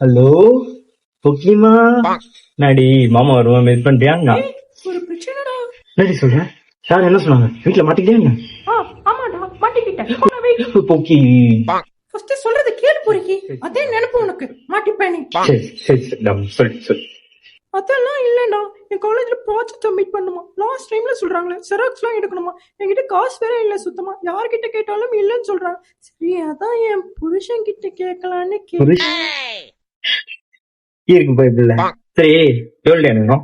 Hello ஓகேமா நடி மாமா வருவான் வெயிட் பண்றியாங்க ஒரு பிரச்சனைடா. நடி சொல்றேன் சார் என்ன சொன்னாங்க வீட்டுல மாட்டிக்கிட்டே ஆமாடா மாட்டிக்கிட்டேன். போக்கி ஃபர்ஸ்ட் சொல்றது கேளு பொறுக்கி. அதே நினைப்பு உனக்கு மாட்டிப்பேன் நீ. சரி சரி சரி சொல்லு அதெல்லாம் இல்லடா, என் காலேஜ்ல ப்ராஜெக்ட் சப்மிட் பண்ணுமா. லாஸ்ட் டைம்ல சொல்றாங்களே ஜெராக்ஸ்லாம் எடுக்கணுமா. என்கிட்ட காசு வேற இல்ல சுத்தமா. யார்கிட்ட கேட்டாலும் இல்லன்னு சொல்றாங்க. சரி அதான் என் புருஷன் கிட்ட கேட்கலான்னு இருக்கு பைபிள்ல சரி எவ்வளவு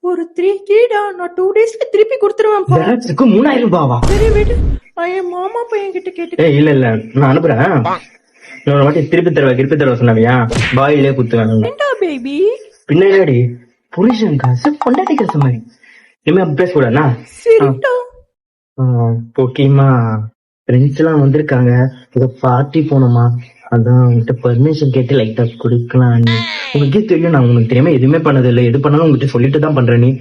ஒரு 3K டா. நான் 2 டேஸ்ல திருப்பி கொடுத்துருவேன். ஜெராக்ஸுக்கு 3000 ரூபாவா? சரி விடு, நான் என் மாமா பையன் கிட்ட கேட்டு. இல்ல இல்ல நான் அனுப்புறேன். இன்னொரு வாட்டி திருப்பி தருவ சொன்னாவியா பாயிலே குத்துவேன். ஏண்டா பேபி பின்னாடி புருஷன் காசு பொண்டாட்டி காசு மாதிரி இனிமே பேசக்கூடாதுண்ணா. சரிடா. ஓகேமா ஃப்ரெண்ட்ஸ் எல்லாம் வந்திருக்காங்க ஏதோ பார்ட்டி போனோமா அதான் உங்ககிட்ட பர்மிஷன் கேட்டு லைட்டா கொடுக்கலாம். உனக்கே தெரியும் நான் உனக்கு தெரியாம எதுவுமே பண்ணது இல்லை. எது பண்ணாலும் உங்ககிட்ட சொல்லிட்டு தான் பண்றேன். நீ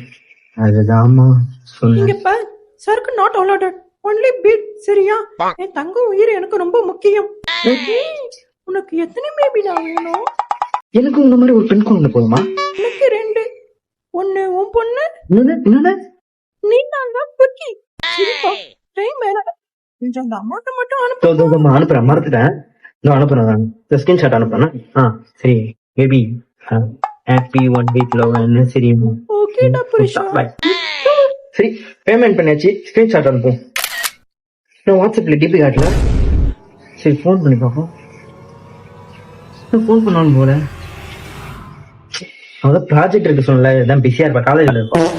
அதுதான்மா சொன்னேன். இங்க பார், சரக்கு நாட் அலோடட், ஒன்லி பீட். சரியா? என் தங்க உயிர் எனக்கு ரொம்ப முக்கியம். உனக்கு எத்தனை பேபிடா வேணும்? எனக்கு உங்க மாதிரி ஒரு பெண் குழந்தை போதுமா? எனக்கு 2. ஒன்னு உன் பொண்ணு, என்னது நீ நான் தான் குக்கி. சரிப்பா, டைம் வேற. கொஞ்சம் அந்த அமௌண்ட் மட்டும் அனுப்பு. அனுப்புறேன் மறந்துட்டேன். நான் அனுப்புறேன். ஸ்கிரீன்ஷாட் அனுப்புறேன். சரி மேபி ஹாப்பி 1 வீக் லவ் சரி ஓகேடா புருஷா. சரி பேமெண்ட் பண்ணியாச்சு. ஸ்கிரீன்ஷாட் அனுப்பும். நான் வாட்ஸ்அப்ல டிபி காட்டல. சரி ஃபோன் பண்ணி பார்ப்போம். ஃபோன் பண்ணாலும் போல அதான் ப்ராஜெக்ட் இருக்கு சொன்னல. இதான் பிஸியா இருப்பா காலேஜ்ல இருக்கும்.